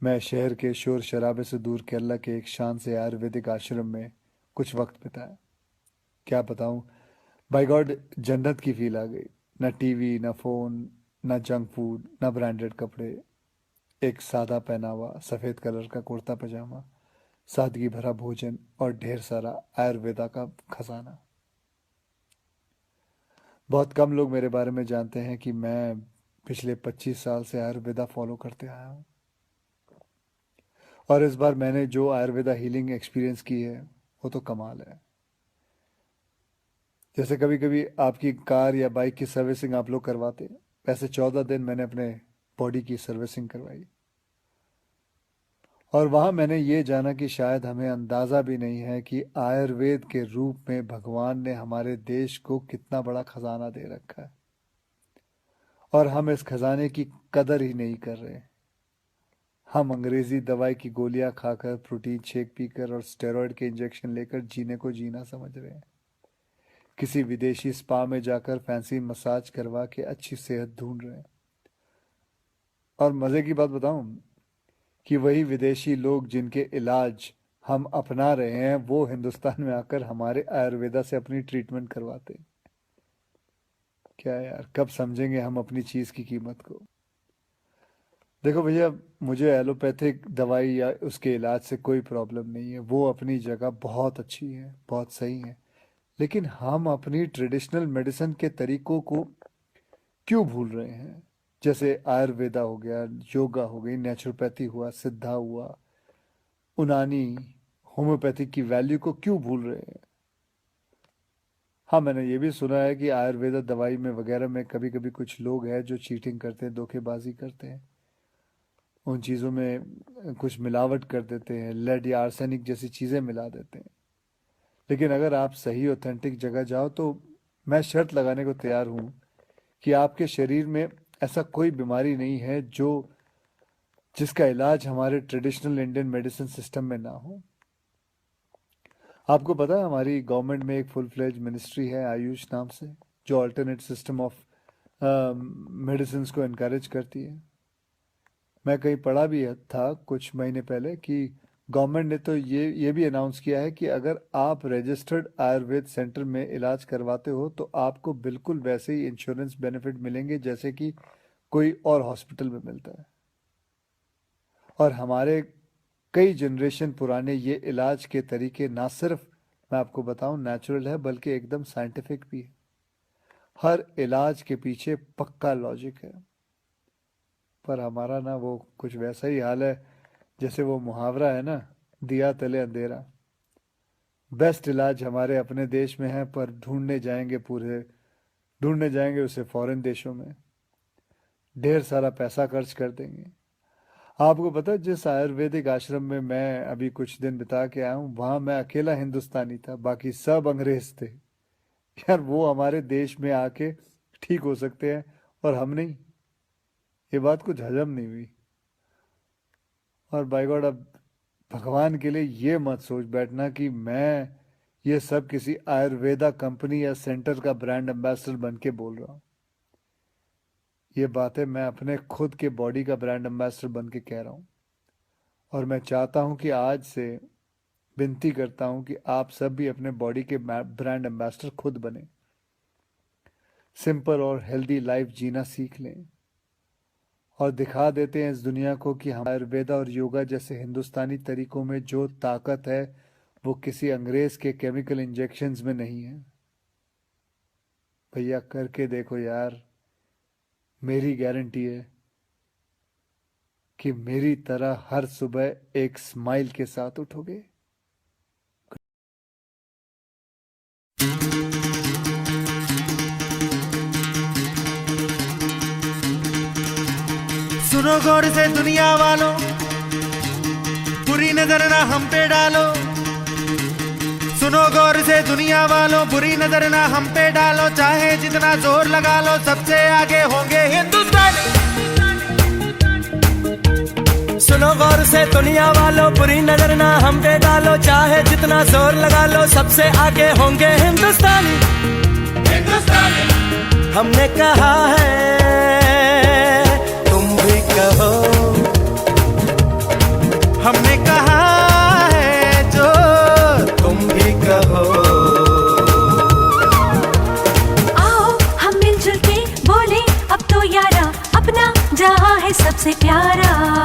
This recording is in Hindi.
मैं शहर के शोर शराबे से दूर केरला के एक शान से आयुर्वेदिक आश्रम में कुछ वक्त बिताया। क्या बताऊं, बाय गॉड जन्नत की फील आ गई। न टीवी, न फोन, न जंक फूड, न ब्रांडेड कपड़े। एक सादा पहनावा, सफेद कलर का कुर्ता पजामा, सादगी भरा भोजन और ढेर सारा आयुर्वेदा का खजाना। बहुत कम लोग मेरे बारे में जानते हैं कि मैं पिछले 25 साल से आयुर्वेदा फॉलो करते आया हूँ। और इस बार मैंने जो आयुर्वेदा हीलिंग एक्सपीरियंस की है वो तो कमाल है। जैसे कभी कभी आपकी कार या बाइक की सर्विसिंग आप लोग करवाते हैं, वैसे 14 दिन मैंने अपने बॉडी की सर्विसिंग करवाई। और वहाँ मैंने ये जाना कि शायद हमें अंदाज़ा भी नहीं है कि आयुर्वेद के रूप में भगवान ने हमारे देश को कितना बड़ा खजाना दे रखा है, और हम इस खजाने की कदर ही नहीं कर रहे। हम अंग्रेजी दवाई की गोलियां खाकर, प्रोटीन शेक पीकर और स्टेरॉयड के इंजेक्शन लेकर जीने को जीना समझ रहे हैं। किसी विदेशी स्पा में जाकर फैंसी मसाज करवा के अच्छी सेहत ढूंढ रहे हैं। और मज़े की बात बताऊं कि वही विदेशी लोग जिनके इलाज हम अपना रहे हैं वो हिंदुस्तान में आकर हमारे आयुर्वेदा से अपनी ट्रीटमेंट करवाते हैं। क्या यार, कब समझेंगे हम अपनी चीज़ की कीमत को। देखो भैया, मुझे एलोपैथिक दवाई या उसके इलाज से कोई प्रॉब्लम नहीं है, वो अपनी जगह बहुत अच्छी है, बहुत सही है। लेकिन हम अपनी ट्रेडिशनल मेडिसिन के तरीकों को क्यों भूल रहे हैं? जैसे आयुर्वेदा हो गया, योगा हो गई, नेचुरोपैथी हुआ, सिद्धा हुआ, उनानी, होम्योपैथिक की वैल्यू को क्यों भूल रहे हैं? हाँ, मैंने ये भी सुना है कि आयुर्वेदा दवाई में वगैरह में कभी कभी कुछ लोग हैं जो चीटिंग करते हैं, धोखेबाजी करते हैं, उन चीज़ों में कुछ मिलावट कर देते हैं, लेड या आर्सेनिक जैसी चीज़ें मिला देते हैं। लेकिन अगर आप सही ऑथेंटिक जगह जाओ तो मैं शर्त लगाने को तैयार हूँ कि आपके शरीर में ऐसा कोई बीमारी नहीं है जो जिसका इलाज हमारे ट्रेडिशनल इंडियन मेडिसिन सिस्टम में ना हो। आपको पता है हमारी गवर्नमेंट में एक फुल फ्लेज मिनिस्ट्री है आयुष नाम से, जो अल्टरनेट सिस्टम ऑफ मेडिसिन को इनकरेज करती है। मैं कहीं पढ़ा भी था कुछ महीने पहले कि गवर्नमेंट ने तो ये भी अनाउंस किया है कि अगर आप रजिस्टर्ड आयुर्वेद सेंटर में इलाज करवाते हो तो आपको बिल्कुल वैसे ही इंश्योरेंस बेनिफिट मिलेंगे जैसे कि कोई और हॉस्पिटल में मिलता है। और हमारे कई जनरेशन पुराने ये इलाज के तरीके ना सिर्फ, मैं आपको बताऊं, नेचुरल है बल्कि एकदम साइंटिफिक भी है। हर इलाज के पीछे पक्का लॉजिक है। पर हमारा ना वो कुछ वैसा ही हाल है जैसे वो मुहावरा है ना, दिया तले अंधेरा। बेस्ट इलाज हमारे अपने देश में है पर ढूंढने जाएंगे उसे फॉरेन देशों में, ढेर सारा पैसा खर्च कर देंगे। आपको पता है जिस आयुर्वेदिक आश्रम में मैं अभी कुछ दिन बिता के आया हूँ वहां मैं अकेला हिंदुस्तानी था, बाकी सब अंग्रेज थे। यार, वो हमारे देश में आके ठीक हो सकते हैं और हम नहीं। ये बात कुछ हजम नहीं हुई। और बाय गॉड, अब भगवान के लिए ये मत सोच बैठना कि मैं ये सब किसी आयुर्वेदा कंपनी या सेंटर का ब्रांड एम्बेसडर बन के बोल रहा हूँ। ये बातें मैं अपने खुद के बॉडी का ब्रांड एम्बेसडर बन के कह रहा हूँ। और मैं चाहता हूँ कि आज से विनती करता हूँ कि आप सब भी अपने बॉडी के ब्रांड एम्बेसडर खुद बने। सिंपल और हेल्दी लाइफ जीना सीख लें और दिखा देते हैं इस दुनिया को कि हम आयुर्वेदा और योगा जैसे हिंदुस्तानी तरीकों में जो ताकत है वो किसी अंग्रेज के केमिकल इंजेक्शंस में नहीं है। भैया, करके देखो यार, मेरी गारंटी है कि मेरी तरह हर सुबह एक स्माइल के साथ उठोगे। सुनो गौर से दुनिया वालों, बुरी नजर ना हम पे डालो। सुनो गौर से दुनिया वालों, बुरी नजर ना हम पे डालो। चाहे जितना जोर लगा लो, सबसे आगे होंगे हिंदुस्तानी। सुनो गौर से दुनिया वालों, बुरी नजर ना हम पे डालो। चाहे जितना जोर लगा लो, सबसे आगे होंगे हिंदुस्तानी। हमने कहा है, तुम भी कहो, है सबसे प्यारा।